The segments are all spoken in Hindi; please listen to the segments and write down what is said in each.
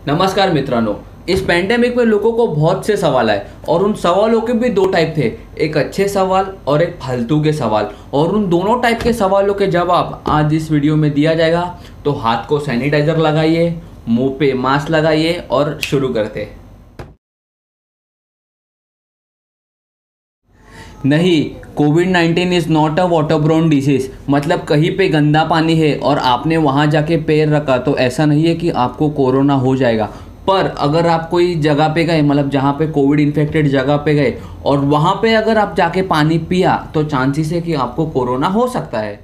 नमस्कार मित्रांनो। इस पैंडेमिक में लोगों को बहुत से सवाल आए और उन सवालों के भी दो टाइप थे, एक अच्छे सवाल और एक फालतू के सवाल। और उन दोनों टाइप के सवालों के जवाब आज इस वीडियो में दिया जाएगा। तो हाथ को सैनिटाइजर लगाइए, मुंह पे मास्क लगाइए और शुरू करते। नहीं, कोविड-19 is not a waterborne disease. मतलब कहीं पे गंदा पानी है और आपने वहाँ जाके पैर रखा तो ऐसा नहीं है कि आपको कोरोना हो जाएगा। पर अगर आप कोई जगह पे गए, मतलब जहाँ पे कोविड इन्फेक्टेड जगह पे गए और वहाँ पे अगर आप जाके पानी पिया तो चांसेस है कि आपको कोरोना हो सकता है।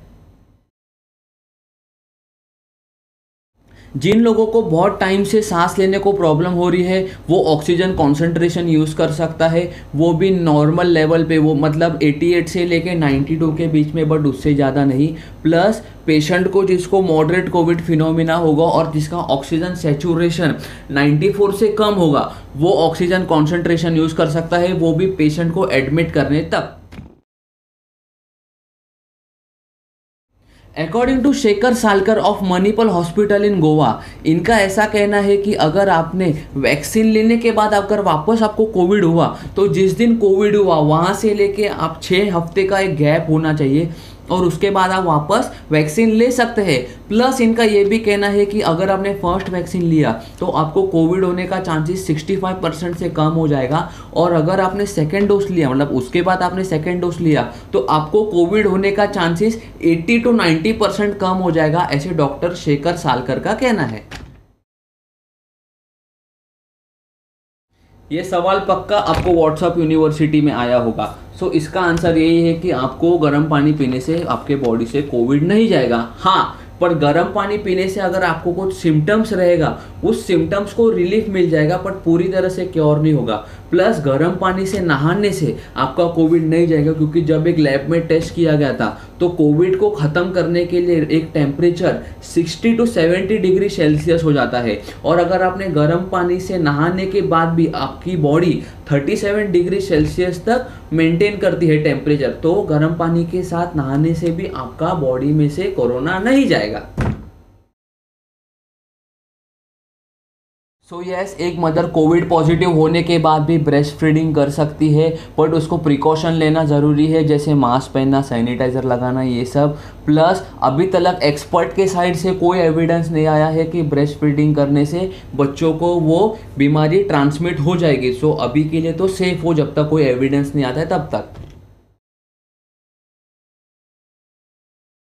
जिन लोगों को बहुत टाइम से सांस लेने को प्रॉब्लम हो रही है वो ऑक्सीजन कॉन्सेंट्रेशन यूज़ कर सकता है, वो भी नॉर्मल लेवल पे, वो मतलब 88 से लेके 92 के बीच में, बट उससे ज़्यादा नहीं। प्लस पेशेंट को जिसको मॉडरेट कोविड फिनोमिना होगा और जिसका ऑक्सीजन सेचुरेशन 94 से कम होगा वो ऑक्सीजन कॉन्सेंट्रेशन यूज़ कर सकता है, वो भी पेशेंट को एडमिट करने तक। According to Shekhar Salkar of Manipal hospital in Goa, इनका ऐसा कहना है कि अगर आपने वैक्सीन लेने के बाद अगर वापस आपको कोविड हुआ तो जिस दिन कोविड हुआ वहाँ से लेके आप 6 हफ्ते का एक गैप होना चाहिए और उसके बाद आप वापस वैक्सीन ले सकते हैं। प्लस इनका ये भी कहना है कि अगर आपने फर्स्ट वैक्सीन लिया तो आपको कोविड होने का चांसेस 65% से कम हो जाएगा, और अगर आपने सेकेंड डोज लिया, मतलब उसके बाद आपने सेकेंड डोज लिया तो आपको कोविड होने का चांसेस 80 to 90% कम हो जाएगा, ऐसे डॉक्टर शेखर सालकर का कहना है। ये सवाल पक्का आपको व्हाट्सएप यूनिवर्सिटी में आया होगा। सो इसका आंसर यही है कि आपको गर्म पानी पीने से आपके बॉडी से कोविड नहीं जाएगा। हाँ, पर गर्म पानी पीने से अगर आपको कुछ सिम्टम्स रहेगा उस सिम्टम्स को रिलीफ मिल जाएगा, पर पूरी तरह से क्योर नहीं होगा। प्लस गर्म पानी से नहाने से आपका कोविड नहीं जाएगा, क्योंकि जब एक लैब में टेस्ट किया गया था तो कोविड को ख़त्म करने के लिए एक टेम्परेचर 60 to 70 डिग्री सेल्सियस हो जाता है, और अगर आपने गर्म पानी से नहाने के बाद भी आपकी बॉडी 37 डिग्री सेल्सियस तक मेंटेन करती है टेम्परेचर, तो गर्म पानी के साथ नहाने से भी आपका बॉडी में से कोरोना नहीं जाएगा। सो यस, एक मदर कोविड पॉजिटिव होने के बाद भी ब्रेस्ट फीडिंग कर सकती है, बट उसको प्रिकॉशन लेना ज़रूरी है, जैसे मास्क पहनना, सैनिटाइज़र लगाना, ये सब। प्लस अभी तक एक्सपर्ट के साइड से कोई एविडेंस नहीं आया है कि ब्रेस्ट फीडिंग करने से बच्चों को वो बीमारी ट्रांसमिट हो जाएगी। सो अभी के लिए तो सेफ हो, जब तक कोई एविडेंस नहीं आता है तब तक।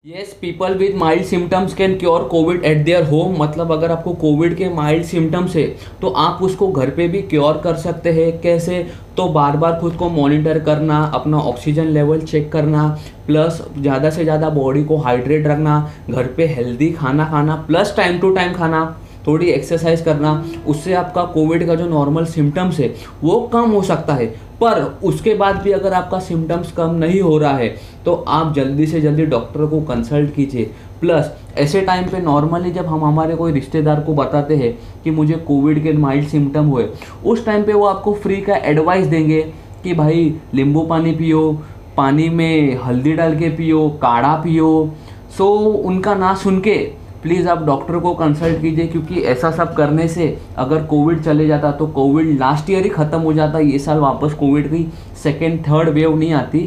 Yes, people with mild symptoms can cure Covid eight their home. मतलब अगर आपको कोविड के माइल्ड सिम्टम्स है तो आप उसको घर पे भी क्योर कर सकते हैं। कैसे? तो बार बार खुद को मॉनिटर करना, अपना ऑक्सीजन लेवल चेक करना, प्लस ज़्यादा से ज़्यादा बॉडी को हाइड्रेट रखना, घर पे हेल्दी खाना खाना, प्लस टाइम टू टाइम खाना, थोड़ी एक्सरसाइज करना। उससे आपका कोविड का जो नॉर्मल सिम्टम्स है वो कम हो सकता है। पर उसके बाद भी अगर आपका सिम्टम्स कम नहीं हो रहा है तो आप जल्दी से जल्दी डॉक्टर को कंसल्ट कीजिए। प्लस ऐसे टाइम पे नॉर्मली जब हम हमारे कोई रिश्तेदार को बताते हैं कि मुझे कोविड के माइल्ड सिम्टम हुए, उस टाइम पे वो आपको फ्री का एडवाइस देंगे कि भाई नींबू पानी पियो, पानी में हल्दी डाल के पियो, काढ़ा पियो। सो उनका ना सुन के प्लीज़ आप डॉक्टर को कंसल्ट कीजिए, क्योंकि ऐसा सब करने से अगर कोविड चले जाता तो कोविड लास्ट ईयर ही ख़त्म हो जाता, ये साल वापस कोविड की सेकेंड थर्ड वेव नहीं आती।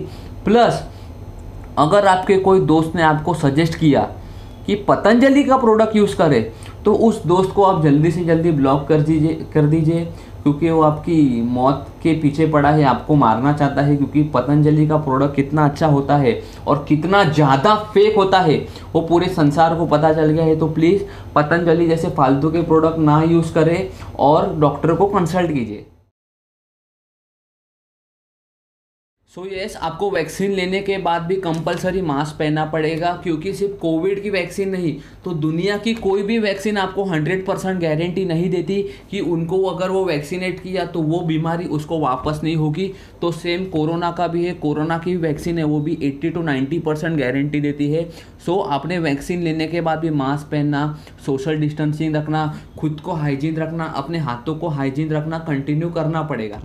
प्लस अगर आपके कोई दोस्त ने आपको सजेस्ट किया कि पतंजलि का प्रोडक्ट यूज़ करें तो उस दोस्त को आप जल्दी से जल्दी ब्लॉक कर दीजिए, क्योंकि वो आपकी मौत के पीछे पड़ा है, आपको मारना चाहता है। क्योंकि पतंजलि का प्रोडक्ट कितना अच्छा होता है और कितना ज़्यादा फेक होता है वो पूरे संसार को पता चल गया है। तो प्लीज़ पतंजलि जैसे फालतू के प्रोडक्ट ना यूज़ करें और डॉक्टर को कंसल्ट कीजिए। सो यस, आपको वैक्सीन लेने के बाद भी कंपलसरी मास्क पहनना पड़ेगा, क्योंकि सिर्फ कोविड की वैक्सीन नहीं तो दुनिया की कोई भी वैक्सीन आपको 100% गारंटी नहीं देती कि उनको अगर वो वैक्सीनेट किया तो वो बीमारी उसको वापस नहीं होगी। तो सेम कोरोना का भी है, कोरोना की वैक्सीन है वो भी 80 to 90% गारंटी देती है। सो आपने वैक्सीन लेने के बाद भी मास्क पहनना, सोशल डिस्टेंसिंग रखना, खुद को हाइजीन रखना, अपने हाथों को हाइजीन रखना कंटिन्यू करना पड़ेगा।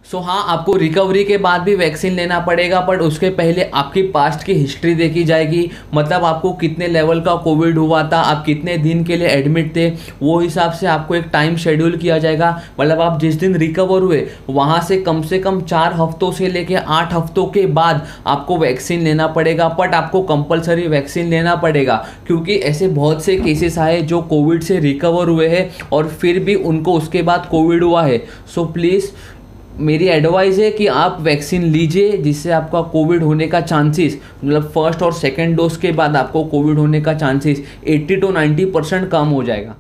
सो हाँ, आपको रिकवरी के बाद भी वैक्सीन लेना पड़ेगा, बट उसके पहले आपकी पास्ट की हिस्ट्री देखी जाएगी। मतलब आपको कितने लेवल का कोविड हुआ था, आप कितने दिन के लिए एडमिट थे, वो हिसाब से आपको एक टाइम शेड्यूल किया जाएगा। मतलब आप जिस दिन रिकवर हुए वहाँ से कम 4 हफ्तों से लेके 8 हफ्तों के बाद आपको वैक्सीन लेना पड़ेगा। बट आपको कंपलसरी वैक्सीन लेना पड़ेगा, क्योंकि ऐसे बहुत से केसेस आए जो कोविड से रिकवर हुए हैं और फिर भी उनको उसके बाद कोविड हुआ है। सो प्लीज़ मेरी एडवाइस है कि आप वैक्सीन लीजिए, जिससे आपका कोविड होने का चांसेस, मतलब फर्स्ट और सेकंड डोज के बाद आपको कोविड होने का चांसेस 80 to 90% कम हो जाएगा।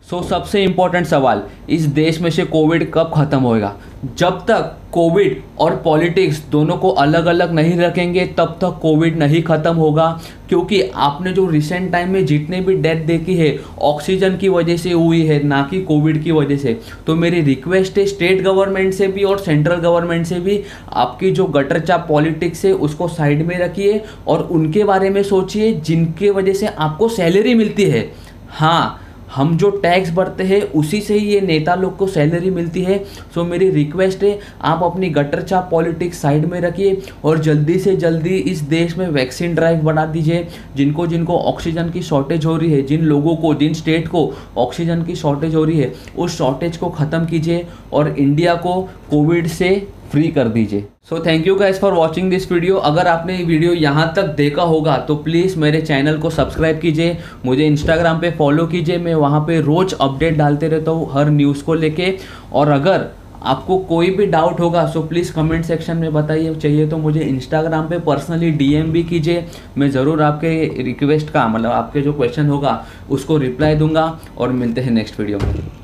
सबसे इम्पोर्टेंट सवाल, इस देश में से कोविड कब ख़त्म होएगा? जब तक कोविड और पॉलिटिक्स दोनों को अलग अलग नहीं रखेंगे तब तक कोविड नहीं ख़त्म होगा। क्योंकि आपने जो रिसेंट टाइम में जितने भी डेथ देखी है ऑक्सीजन की वजह से हुई है, ना कि कोविड की वजह से। तो मेरी रिक्वेस्ट है स्टेट गवर्नमेंट से भी और सेंट्रल गवर्नमेंट से भी, आपकी जो गटर चाप पॉलिटिक्स है उसको साइड में रखिए और उनके बारे में सोचिए जिनके वजह से आपको सैलरी मिलती है। हाँ, हम जो टैक्स भरते हैं उसी से ही ये नेता लोग को सैलरी मिलती है। सो मेरी रिक्वेस्ट है आप अपनी गटर चाप पॉलिटिक्स साइड में रखिए और जल्दी से जल्दी इस देश में वैक्सीन ड्राइव बढ़ा दीजिए। जिनको जिनको ऑक्सीजन की शॉर्टेज हो रही है, जिन लोगों को, जिन स्टेट को ऑक्सीजन की शॉर्टेज हो रही है, उस शॉर्टेज को ख़त्म कीजिए और इंडिया को कोविड से फ्री कर दीजिए। So thank you guys for watching this video. अगर आपने ये वीडियो यहाँ तक देखा होगा तो प्लीज़ मेरे चैनल को सब्सक्राइब कीजिए, मुझे इंस्टाग्राम पे फॉलो कीजिए। मैं वहाँ पे रोज़ अपडेट डालते रहता हूँ हर न्यूज़ को लेके। और अगर आपको कोई भी डाउट होगा सो प्लीज़ कमेंट सेक्शन में बताइए। चाहिए तो मुझे इंस्टाग्राम पे पर्सनली DM भी कीजिए, मैं ज़रूर आपके रिक्वेस्ट का, मतलब आपके जो क्वेश्चन होगा उसको रिप्लाई दूंगा। और मिलते हैं नेक्स्ट वीडियो में।